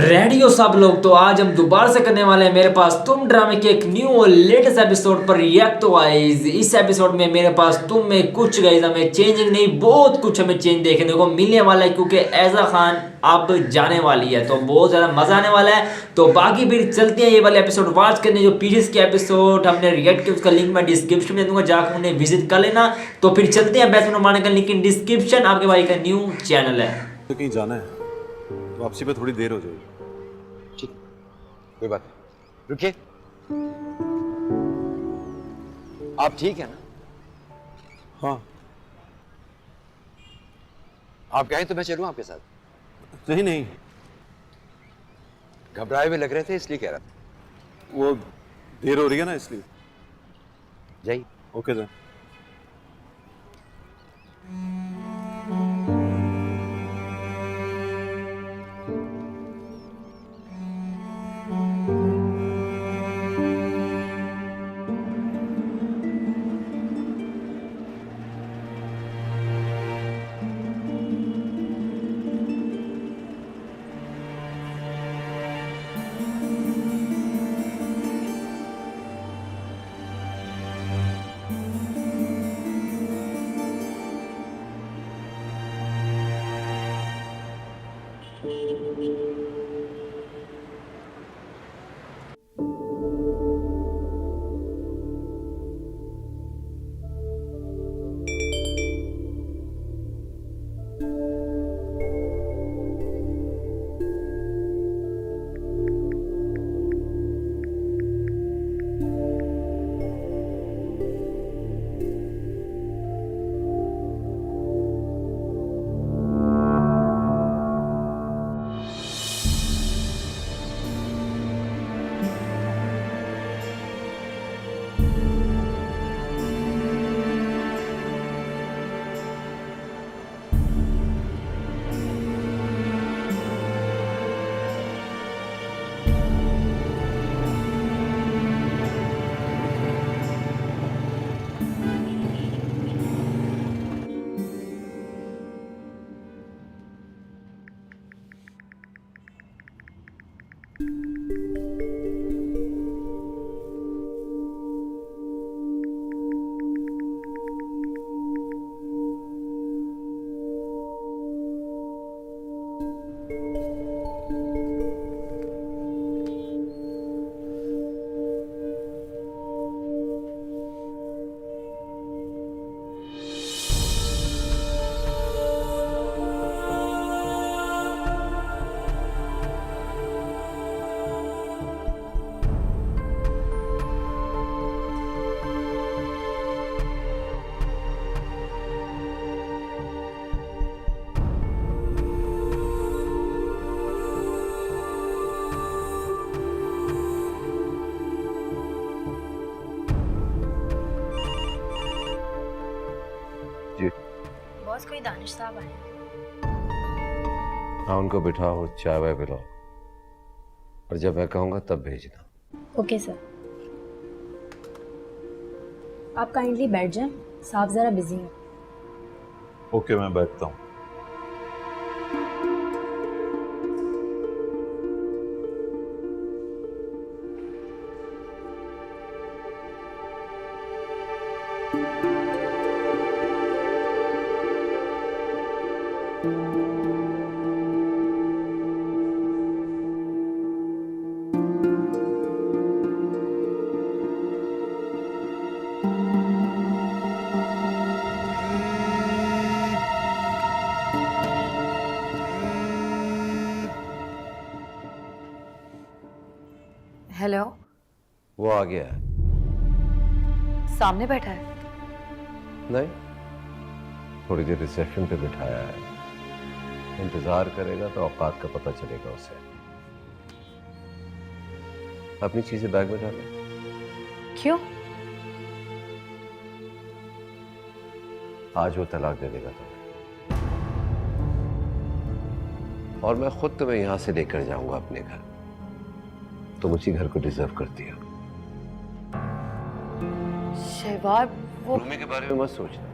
Radio सब लोग, तो आज हम दोबारा से करने वाले हैं मेरे पास तुम ड्रामे के एक न्यू और लेटेस्ट एपिसोड पर रिएक्ट। तो गाइस इस एपिसोड में मेरे पास तुम में कुछ गाइस हमें चेंजिंग नहीं, बहुत कुछ हमें चेंज देखने को मिलने वाला है, क्योंकि ऐजा खान अब जाने वाली है, तो बहुत ज़्यादा मज़ा आने वाला है। तो बाकी फिर चलते हैं ये वाले एपिसोड वॉच करने। जो पीछे के एपिसोड हमने रिएक्ट किया उसका लिंक मैं डिस्क्रिप्शन में दूंगा, जाकर उन्हें विजिट कर लेना। तो फिर चलते हैं बैट्समैन रोमाना का लिंक इन डिस्क्रिप्शन, आपके भाई का न्यू चैनल है। तो कहीं जाना है, वापसी पे थोड़ी देर हो जाएगी। ठीक, कोई बात नहीं, रुकिए। आप ठीक है ना? हाँ। आप कहें तो मैं चलूं आपके साथ? नहीं नहीं, घबराए हुए लग रहे थे इसलिए कह रहा था। वो देर हो रही है ना इसलिए। जाइए। Okay sir. जी बॉस, कोई दानिश साहब आए हैं। हाँ, उनको बिठाओ, चाय वाय पिलाओ, और जब मैं कहूँगा तब भेजना। Okay sir. आप काइंडली बैठ जाएं, साहब ज़रा बिजी हैं। ओके, मैं बैठता हूँ। हेलो। वो आ गया है? सामने बैठा है? नहीं, थोड़ी देर रिसेप्शन पे बिठाया है, इंतजार करेगा तो औकात का पता चलेगा उसे। अपनी चीजें बैग में डालें। क्यों? आज वो तलाक दे देगा तुम्हें, और मैं खुद तुम्हें यहां से लेकर जाऊंगा अपने घर। तुम उसी घर को डिजर्व करती हो। शहवार, वो रूमी के बारे में मत सोचना,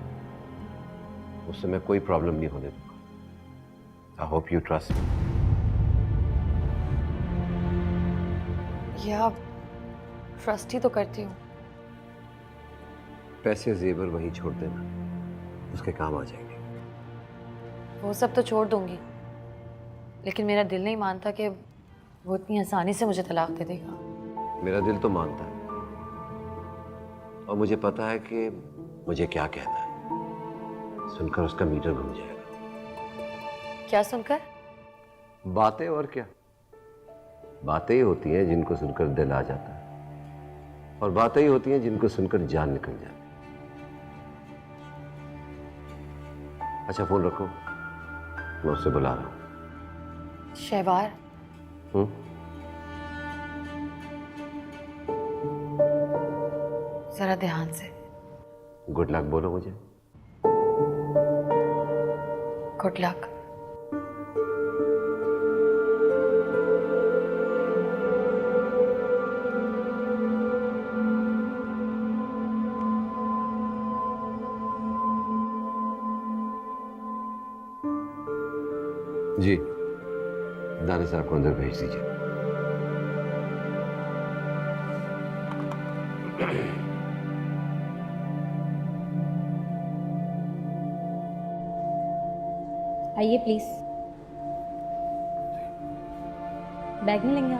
उससे मैं कोई प्रॉब्लम नहीं होने दूंगा। I hope you trust me. या ट्रस्ट ही तो करती हूँ। पैसे जेवर वहीं छोड़ देना, उसके काम आ जाएंगे। वो सब तो छोड़ दूंगी, लेकिन मेरा दिल नहीं मानता कि वो इतनी आसानी से मुझे तलाक दे देगा। मेरा दिल तो मानता है और मुझे पता है कि मुझे क्या कहना है। सुनकर उसका मीटर घूम जाएगा। क्या सुनकर? बातें, और क्या। बातें ही होती हैं जिनको सुनकर दिल आ जाता है, और बातें ही होती हैं जिनको सुनकर जान निकल जाती है। अच्छा फोन रखो, मैं उससे बुला रहा हूं। शहवार, जरा ध्यान से। गुड लक बोलो मुझे। Good luck. जी, दानिश साहब को अंदर भेज दीजिए। आइए प्लीज। बैग नहीं लेंगे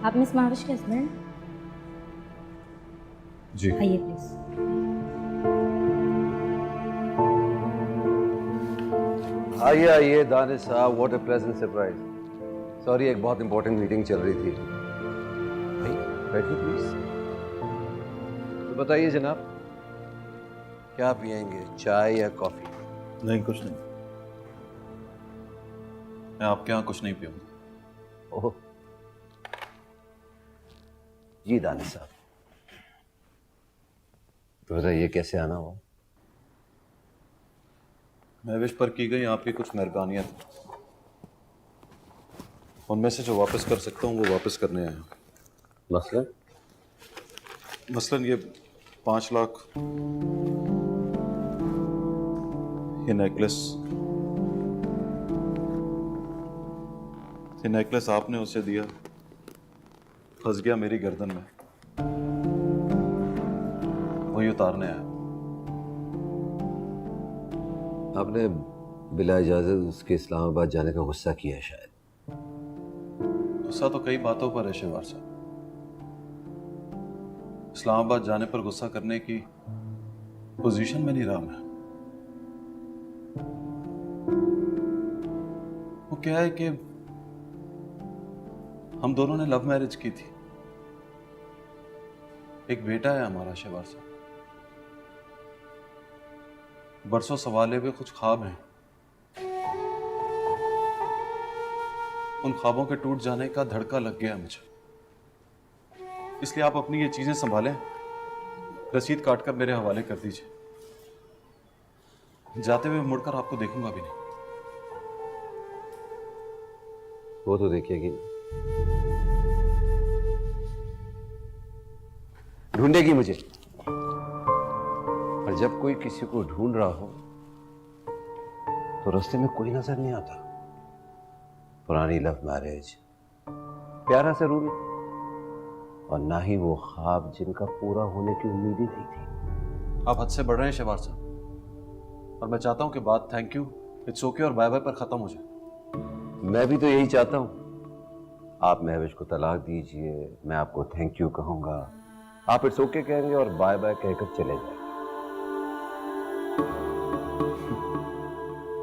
आप मिस महाविश के हस्बैंड? जी। आइए प्लीज। आइए आइए दानिश साहब, what a pleasant surprise. Sorry, एक बहुत इंपॉर्टेंट मीटिंग चल रही थी। भाई बैठिए प्लीज। तो बताइए जनाब, क्या पिएंगे, चाय या कॉफी? नहीं, कुछ नहीं। मैं आपके यहाँ कुछ नहीं पीऊंगा। ओह जी दानिश साहब, तो बताइए कैसे आना हो? महविश पर की गई आपकी कुछ मेहरबानियां थी, उनमें से जो वापस कर सकता हूँ वो वापस करने आया हूँ। मसलन ये 5 लाख, ये नेकलेस आपने उसे दिया, फंस गया मेरी गर्दन में, वही उतारने आया। आपने बिला इजाजत उसके इस्लामाबाद जाने का गुस्सा किया है शायद। गुस्सा तो कई बातों पर है शहवार साहब। इस्लामाबाद जाने पर गुस्सा करने की पोजीशन में नहीं रहा मैं। वो क्या है कि हम दोनों ने लव मैरिज की थी, एक बेटा है हमारा शहवार साहब। बरसों सवाले हुए कुछ ख्वाब हैं, उन ख्वाबों के टूट जाने का धड़का लग गया मुझे। इसलिए आप अपनी ये चीजें संभालें, रसीद काटकर मेरे हवाले कर दीजिए। जाते हुए मुड़कर आपको देखूंगा भी नहीं। वो तो देखिएगी, ढूंढेगी मुझे। और जब कोई किसी को ढूंढ रहा हो तो रास्ते में कोई नजर नहीं आता। पुरानी लव मैरिज, प्यारा सा रूबी, और ना ही वो ख्वाब जिनका पूरा होने की उम्मीद ही नहीं थी। आप हद से बढ़ रहे हैं शहवार साहब, और मैं चाहता हूं कि बात थैंक यू, इट्स ओके और बाय बाय पर खत्म हो जाए। मैं भी तो यही चाहता हूं। आप महविश को तलाक दीजिए, मैं आपको थैंक यू कहूंगा, आप इट्स ओके कहेंगे और बाय बाय कहकर चले जाएंगे।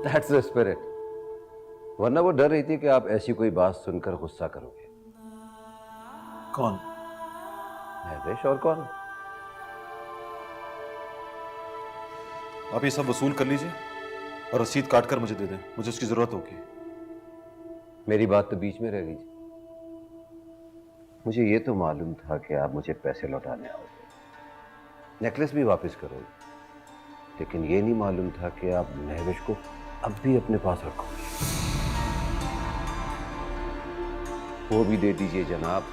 That's the spirit. वरना वो डर रही थी कि आप ऐसी कोई बात सुनकर गुस्सा करोगे। कौन? महविश, और कौन? आप ये सब वसूल कर लीजिए और रसीद काट कर मुझे दे दें, मुझे उसकी जरूरत होगी। मेरी बात तो बीच में रह गई। मुझे ये तो मालूम था कि आप मुझे पैसे लौटाने आओगे, नेकलेस भी वापस करोगे, लेकिन ये नहीं मालूम था कि आप महविश को अब भी अपने पास रखोगे। वो भी दे दीजिए जनाब।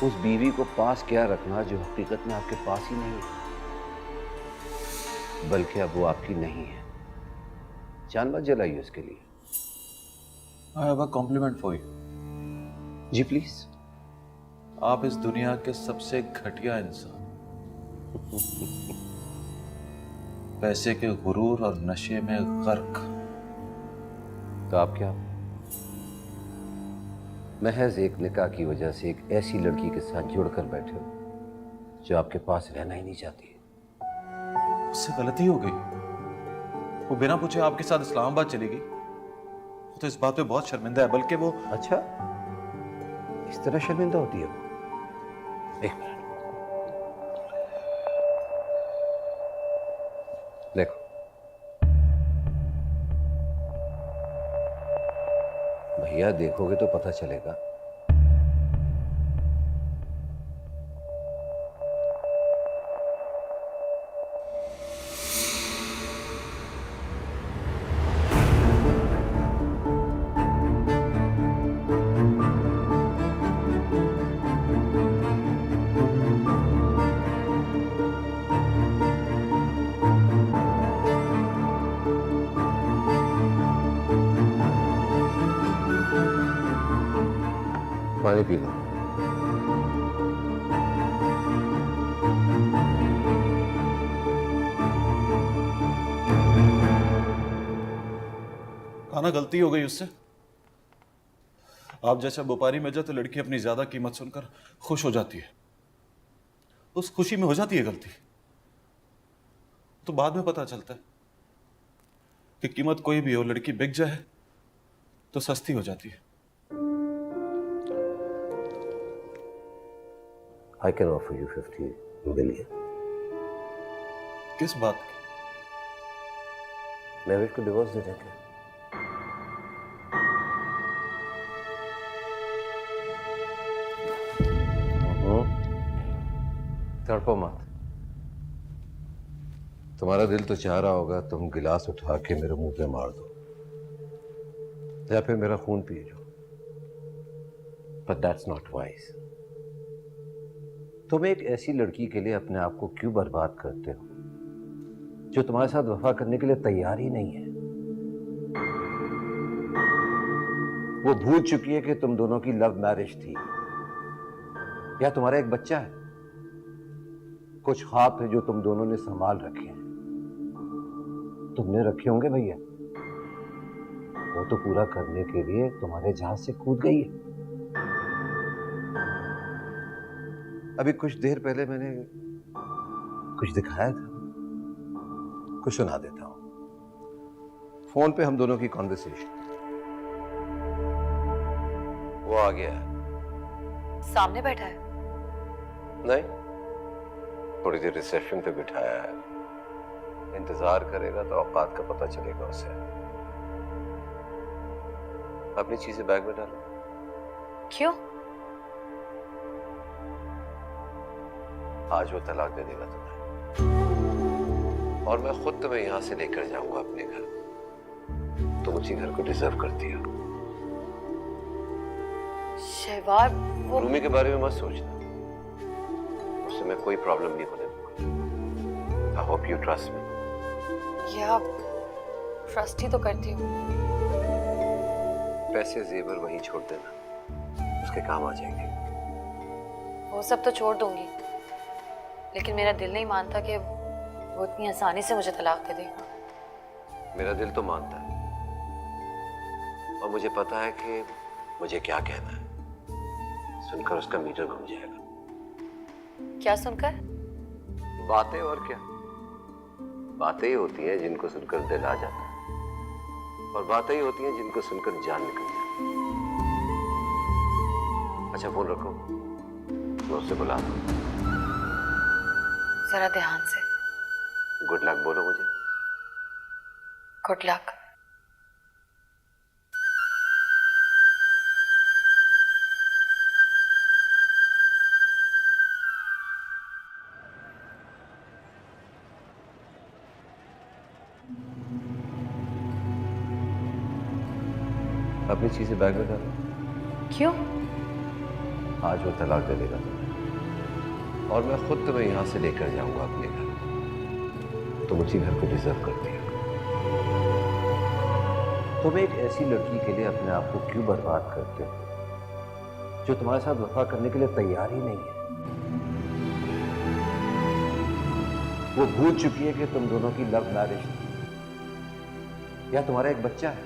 उस बीवी को पास क्या रखना जो हकीकत में आपके पास ही नहीं है, बल्कि अब वो आपकी नहीं है। जान मत जलाइए उसके लिए। I have a compliment for you. जी प्लीज। आप इस दुनिया के सबसे घटिया इंसान, पैसे के गुरूर और नशे में गर्क। तो आप क्या महज एक निकाह की वजह से एक ऐसी लड़की के साथ जुड़कर बैठे हो जो आपके पास रहना ही नहीं चाहती है? उससे गलती हो गई। वो बिना पूछे आपके साथ इस्लामाबाद चली गई। वो तो इस बात पे बहुत शर्मिंदा है, बल्कि वो अच्छा, इस तरह शर्मिंदा होती है वो? एक मिनट देखो, भैया देखोगे तो पता चलेगा। पानी पी लो। खाना गलती हो गई उससे। आप जैसा व्यापारी में जाए तो लड़की अपनी ज्यादा कीमत सुनकर खुश हो जाती है। उस खुशी में हो जाती है गलती, तो बाद में पता चलता है कि कीमत कोई भी हो, लड़की बिक जाए तो सस्ती हो जाती है। I can offer you 50 million। किस बात की? मैरिज को डिवोर्स दे देंगे। तड़पो मत। तुम्हारा दिल तो चाह रहा होगा तुम गिलास उठा के मेरे मुंह पे मार दो या फिर मेरा खून P low, but that's not wise। तुम एक ऐसी लड़की के लिए अपने आप को क्यों बर्बाद करते हो जो तुम्हारे साथ वफा करने के लिए तैयार ही नहीं है? वो भूल चुकी है कि तुम दोनों की लव मैरिज थी, या तुम्हारा एक बच्चा है, कुछ ख्वाब थे जो तुम दोनों ने संभाल रखे हैं। तुमने रखे होंगे भैया, वो तो पूरा करने के लिए तुम्हारे जहाज से कूद गई है। अभी कुछ देर पहले मैंने कुछ दिखाया था, कुछ सुना देता हूं। फोन पे हम दोनों की कॉन्वर्सेशन। वो आ गया है। सामने बैठा है? नहीं, थोड़ी देर रिसेप्शन पे बिठाया है। इंतजार करेगा तो औकात का पता चलेगा उसे। अपनी चीजें बैग में डालो। क्यों? आज वो तलाक दे देगा तुम्हें, और मैं खुद तुम्हें यहां से लेकर जाऊंगा अपने घर। तुम उसी घर को डिजर्व करती हो। शहवार, वो रूमी के बारे में मत सोचना, उससे मैं कोई प्रॉब्लम नहीं होने दूंगा। I hope you trust me. ये आप ट्रस्ट ही तो करती हूँ। पैसे जेवर वहीं छोड़ देना, उसके काम आ जाएंगे। वो सब तो छोड़ दूंगी, लेकिन मेरा दिल नहीं मानता कि वो इतनी आसानी से मुझे तलाक दे देगा। मेरा दिल तो मानता है, और मुझे पता है कि मुझे क्या कहना है। सुनकर उसका मीटर घूम जाएगा। क्या सुनकर? बातें, और क्या। बातें ही होती हैं जिनको सुनकर दिल आ जाता है, और बातें ही होती हैं जिनको सुनकर जान निकल जाती है। अच्छा फोन रखो, मैं उससे बुला दूं। जरा ध्यान से। गुड लक बोलो मुझे। Good luck. अपनी चीजें बैग में डालो। क्यों? आज वो तलाक दे देगा तुम्हें, और मैं खुद तुम्हें यहां से लेकर जाऊंगा अपने घर। तुम उसी घर को डिजर्व करती हो। तुम एक ऐसी लड़की के लिए अपने आप को क्यों बर्बाद करते हो जो तुम्हारे साथ वफा करने के लिए तैयार ही नहीं है? वो भूल चुकी है कि तुम दोनों की लव मैरिज थी, या तुम्हारा एक बच्चा है।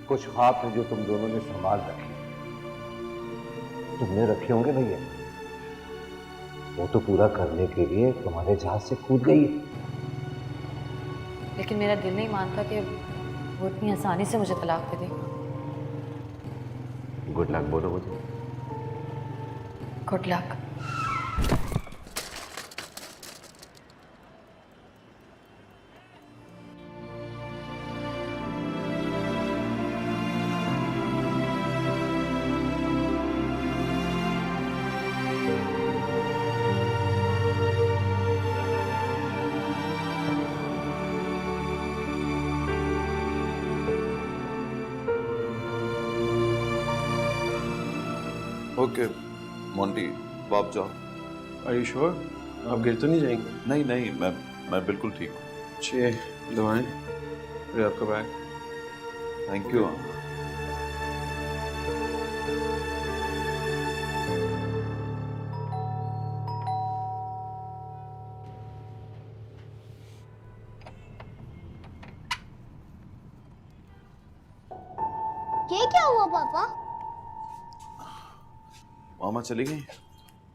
कुछ ख्वाब है जो तुम दोनों ने संभाल रखे, तुमने रखे होंगे भैया, वो तो पूरा करने के लिए तुम्हारे जहाज से कूद गई है। लेकिन मेरा दिल नहीं मानता कि वो इतनी आसानी से मुझे तलाक दे देगा। गुड लक बोलो मुझे। Good luck. ओके मोंटी, आप जाओ। Are you sure? आप गिर तो नहीं जाएंगे? नहीं नहीं, मैं बिल्कुल ठीक हूँ। अच्छे दवाएं, फिर आपका बैग। Thank you. ये क्या हुआ पापा? मामा चली गई?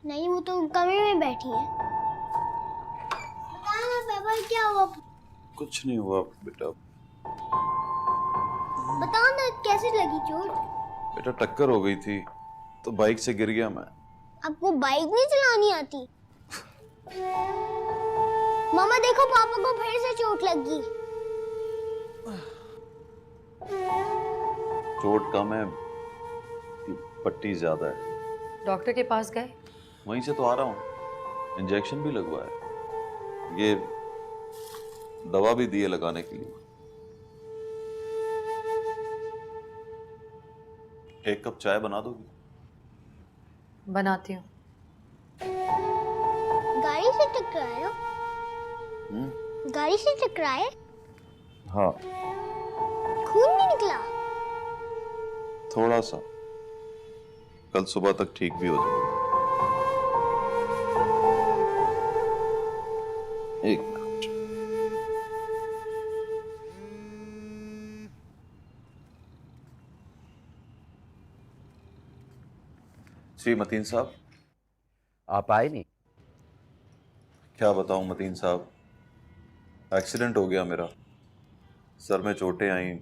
नहीं, वो तो कमरे में बैठी है। बताओ ना पापा, क्या हुआ? कुछ नहीं हुआ बेटा। बताओ ना, कैसे लगी चोट? बेटा टक्कर हो गई थी तो बाइक से गिर गया मैं। आपको बाइक नहीं चलानी आती? मामा देखो, पापा को फिर से चोट लगी। चोट कम है, पट्टी ज्यादा है। डॉक्टर के पास गए? वहीं से तो आ रहा हूँ, इंजेक्शन भी लगवाया, ये दवा भी दी है लगाने के लिए। एक कप चाय बना दोगी? बनाती हूँ। गाड़ी से टकराए हो? गाड़ी से टकराए? हाँ खून नहीं निकला? थोड़ा सा, कल सुबह तक ठीक भी हो जाएगा। एक मिनट। जी मतीन साहब। आप आए नहीं? क्या बताऊं मतीन साहब, एक्सीडेंट हो गया मेरा, सर में चोटें आई,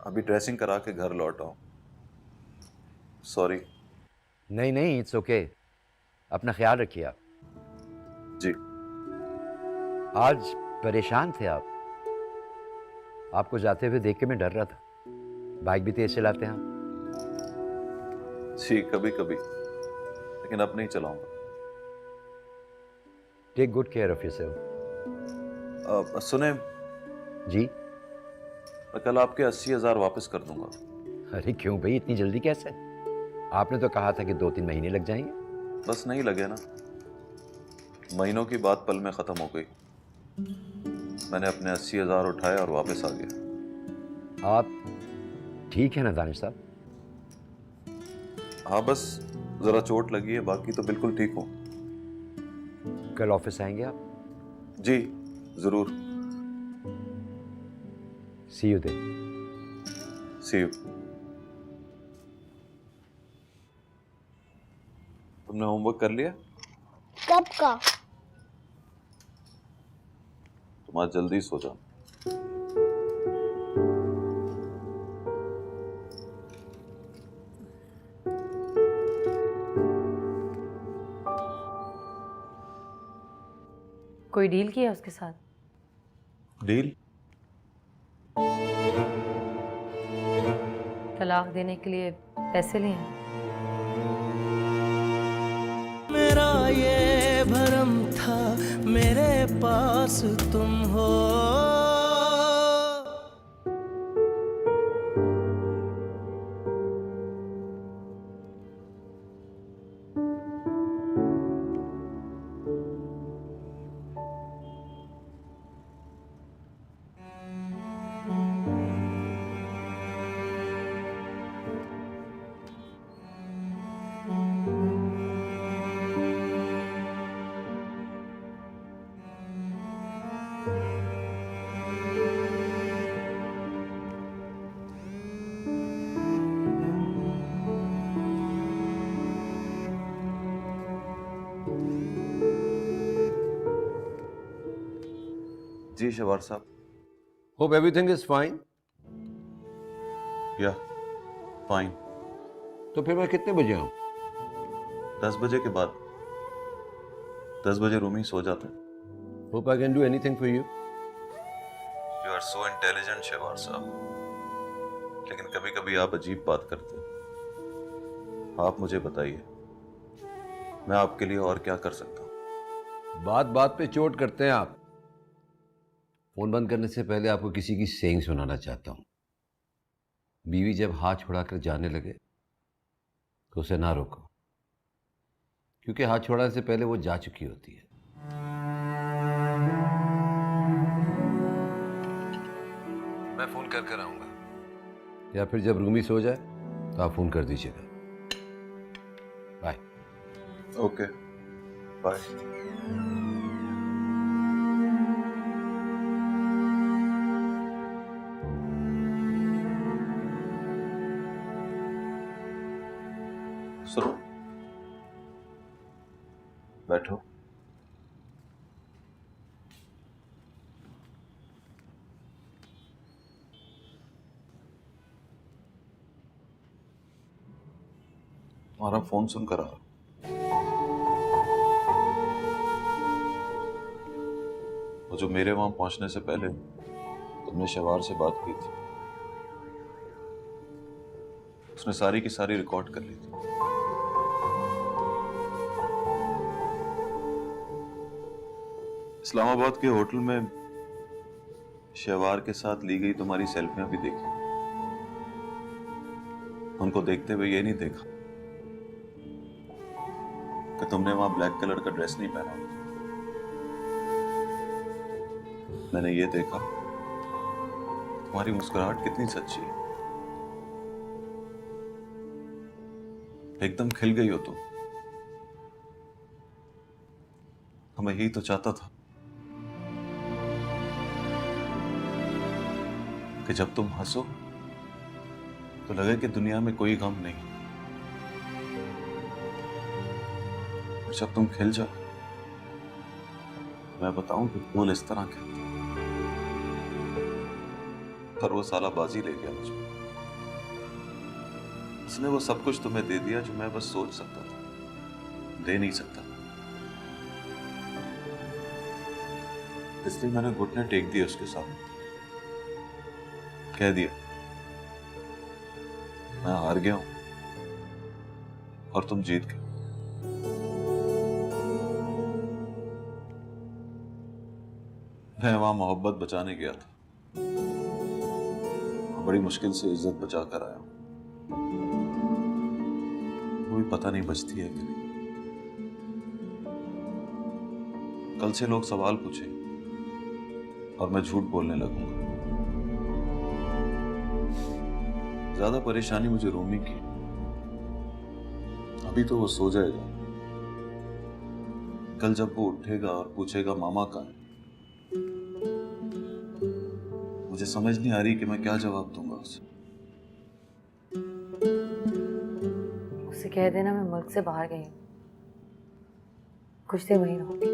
अभी ड्रेसिंग करा के घर लौटा हूं। सॉरी। नहीं नहीं, इट्स ओके। अपना ख्याल रखिए आप। जी। आज परेशान थे आप। आपको जाते हुए देख के मैं डर रहा था। बाइक भी तेज चलाते हैं आप। जी कभी कभी, लेकिन अब नहीं चलाऊंगा। Take good care of yourself. सुने, जी। मैं कल आपके 80,000 वापस कर दूंगा। अरे क्यों भाई, इतनी जल्दी कैसे? आपने तो कहा था कि 2-3 महीने लग जाएंगे। बस नहीं लगे ना, महीनों की बात पल में खत्म हो गई। मैंने अपने 80,000 उठाए और वापस आ गया। आप ठीक है ना दानिश साहब? हाँ बस जरा चोट लगी है, बाकी तो बिल्कुल ठीक हूँ। कल ऑफिस आएंगे आप? जी जरूर। See you then. See you. तुमने होमवर्क कर लिया? कब का? तुम आज जल्दी सो जाओ। कोई डील किया उसके साथ? डील? तलाक देने के लिए पैसे लिए हैं? मेरा ये भरम था मेरे पास तुम हो। जी शवार साहब। Hope everything is fine. या फाइन। तो फिर मैं कितने बजे आऊँ? 10 बजे के बाद। 10 बजे रूमी सो जाता है। Hope I can do anything for you. You are so intelligent Shawar साहब, लेकिन कभी कभी आप अजीब बात करते हैं। आप मुझे बताइए, मैं आपके लिए और क्या कर सकता हूँ? बात बात पे चोट करते हैं आप। फोन बंद करने से पहले आपको किसी की सेइंग सुनाना चाहता हूं। बीवी जब हाथ छुड़ाकर जाने लगे तो उसे ना रोको, क्योंकि हाथ छुड़ाने से पहले वो जा चुकी होती है। मैं फोन कर कर आऊंगा, या फिर जब रूमी सो जाए तो आप फोन कर दीजिएगा। बाय। Okay, bye. सुनो, बैठो। तुम्हारा फोन सुनकर आ रहा। वो जो मेरे वहां पहुंचने से पहले तुमने शवार से बात की थी, उसने सारी की सारी रिकॉर्ड कर ली थी। इस्लामाबाद के होटल में शवार के साथ ली गई तुम्हारी सेल्फियां भी देखी। उनको देखते हुए ये नहीं देखा कि तुमने वहां ब्लैक कलर का ड्रेस नहीं पहना था। मैंने ये देखा तुम्हारी मुस्कुराहट कितनी सच्ची है। एकदम खिल गई हो तुम। मैं यही तो चाहता था कि जब तुम हंसो तो लगे कि दुनिया में कोई गम नहीं, और जब तुम खिल जाओ मैं बताऊं कि फूल इस तरह खिलते। पर वो साला बाजी ले गया मुझे। उसने वो सब कुछ तुम्हें दे दिया जो मैं बस सोच सकता था, दे नहीं सकता। इसलिए मैंने घुटने टेक दिए उसके सामने, कह दिया मैं हार गया हूं और तुम जीत गए। मैं वहां मोहब्बत बचाने गया था, बड़ी मुश्किल से इज्जत बचा कर आया हूं। वो भी पता नहीं बचती है कि नहीं। कल से लोग सवाल पूछे और मैं झूठ बोलने लगूंगा। ज्यादा परेशानी मुझे रूमी की। अभी तो वो सो जाएगा, कल जब वो उठेगा और पूछेगा मामा कहाँ है, मुझे समझ नहीं आ रही कि मैं क्या जवाब दूंगा उसे। उसे कह देना मैं मुल्क से बाहर गई हूँ, कुछ देर वहीं रहूंगी।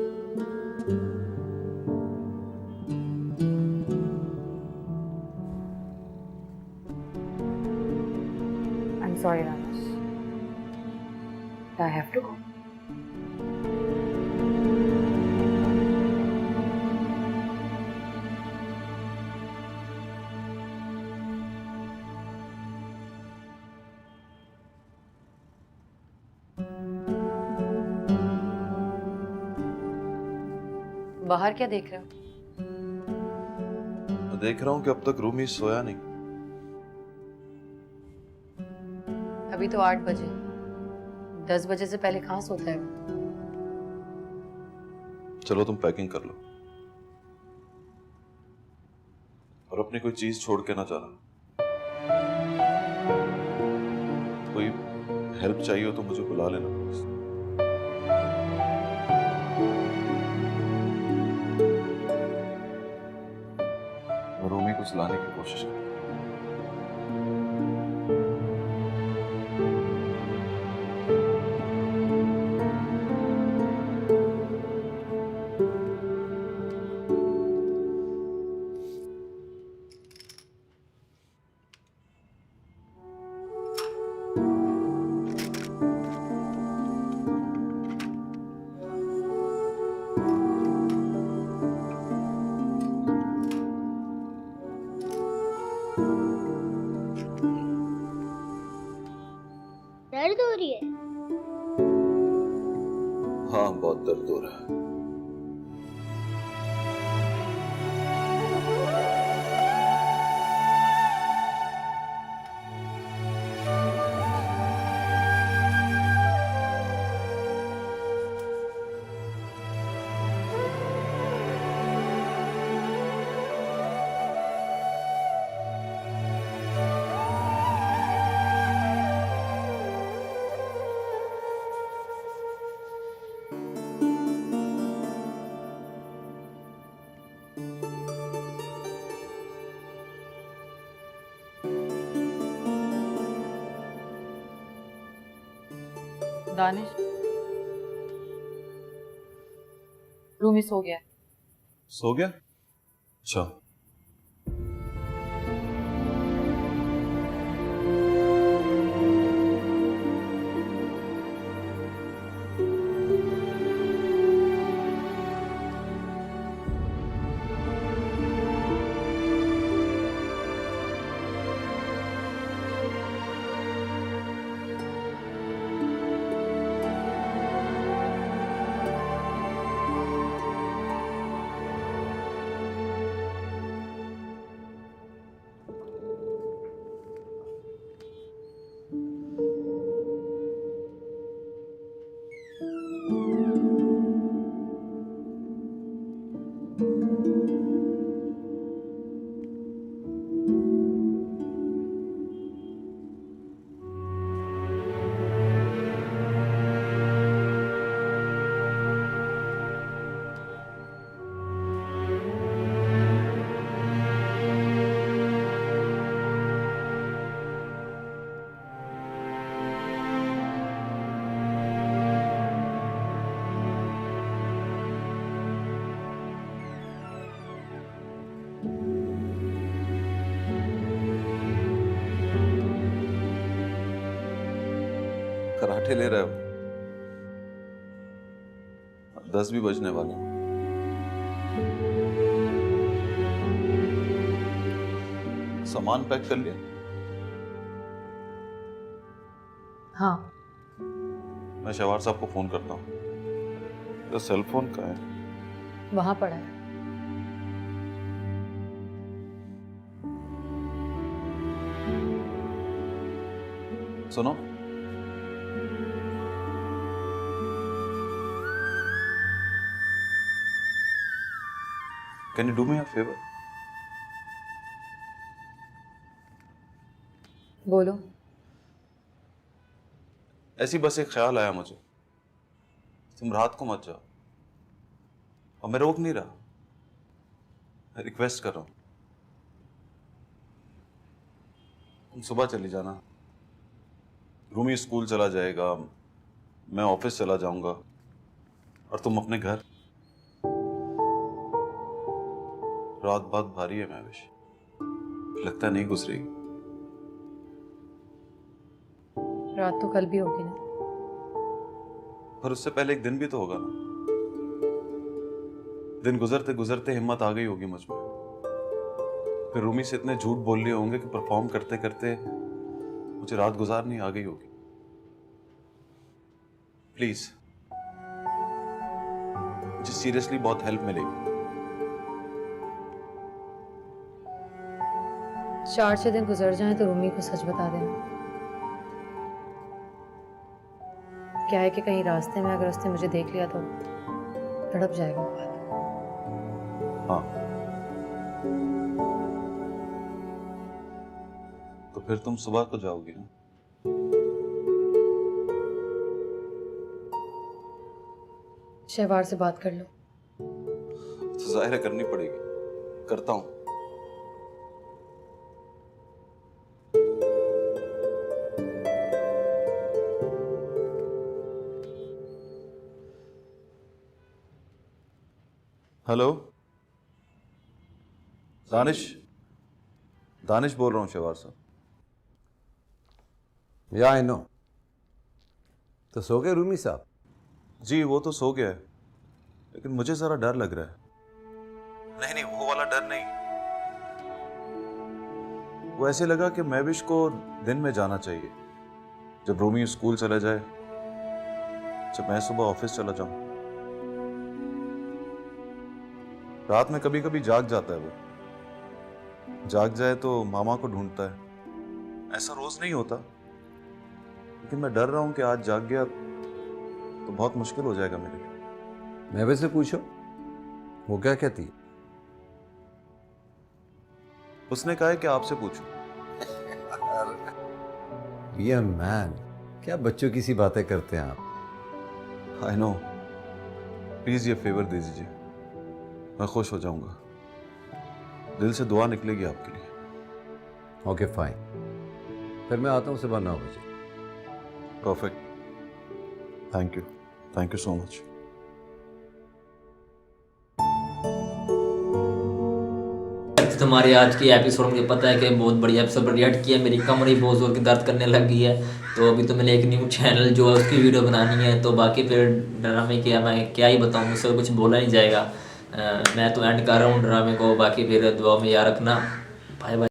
I'm sorry, Ramesh. I have to go. बाहर क्या देख रहे हो? मैं देख रहा हूं कि अब तक रूमी सोया नहीं। अभी तो 8 बजे, 10 बजे से पहले कहाँ सोता है वो? चलो तुम पैकिंग कर लो और अपनी कोई चीज छोड़ के ना जाना। कोई हेल्प चाहिए हो तो मुझे बुला लेना। मैं रूमी को सुलाने की कोशिश कर। दर्द हो रही है? हाँ, बहुत दर्द हो रहा है। दानिश, रूमी सो गया। सो गया? अच्छा। कराटे ले रहे हो? 10 भी बजने वाले हैं। सामान पैक कर लिया? हाँ। मैं शहवार साहब को फोन करता हूँ। तो सेल फोन कहाँ है? वहां पड़ा है। सुनो, can you do me a favour? बोलो। ऐसी बस एक ख्याल आया मुझे, तुम रात को मत जाओ। और मैं रोक नहीं रहा, रिक्वेस्ट कर रहा हूं, तुम सुबह चली जाना। रूमी स्कूल चला जाएगा, मैं ऑफिस चला जाऊंगा, और तुम अपने घर। रात बहुत भारी है महविश, लगता नहीं गुजरेगी। रात तो कल भी होगी ना। पर उससे पहले एक दिन भी तो होगा ना। दिन गुजरते गुजरते हिम्मत आ गई होगी मुझ में। फिर रूमी से इतने झूठ बोल लिए होंगे कि परफॉर्म करते करते मुझे रात गुजारनी आ गई होगी। प्लीज, मुझे सीरियसली बहुत हेल्प मिलेगी। 4-6 दिन गुजर जाएं तो रूमी को सच बता देना। क्या है कि कहीं रास्ते में अगर उसने मुझे देख लिया तो तड़प जाएगा बहुत। हाँ, तो फिर तुम सुबह को जाओगी ना? शहवार से बात कर लो। तो जाहिर है करनी पड़ेगी, करता हूं। हेलो, दानिश बोल रहा हूँ शहवार साहब। या आई नो। तो सो गए रूमी साहब? जी वो तो सो गया है, लेकिन मुझे जरा डर लग रहा है। नहीं, वो वाला डर नहीं। वो ऐसे लगा कि महविश को दिन में जाना चाहिए, जब रोमी स्कूल चला जाए, जब मैं सुबह ऑफिस चला जाऊं। रात में कभी कभी जाग जाता है, वो जाग जाए तो मामा को ढूंढता है। ऐसा रोज नहीं होता, लेकिन मैं डर रहा हूं कि आज जाग गया तो बहुत मुश्किल हो जाएगा मेरे लिए। महविश से पूछो, वो क्या कहती है? उसने कहा है कि आपसे पूछूं। बी अ मैन, क्या बच्चों की सी बातें करते हैं आप। आई नो, प्लीज ये फेवर दे दीजिए, मैं खुश हो जाऊंगा। दिल से दुआ निकलेगी आपके लिए। ओके फाइन, फिर मैं आता हूँ सुबह 9 बजे। Perfect, thank you so much. तुम्हारे आज की एपिसोड मुझे पता है कि बहुत बढ़िया एपिसोड पर रिएक्ट किया। मेरी कमर ही बहुत जोर की दर्द करने लग गई है, तो अभी तो मैंने एक न्यू चैनल जो है उसकी वीडियो बनानी है। तो बाकी फिर ड्रामे की मैं क्या ही बताऊँ, मुझसे कुछ बोला नहीं जाएगा। मैं तो एंड कर रहा हूँ ड्रामे को, बाकी फिर दुआ में याद रखना। Bye bye.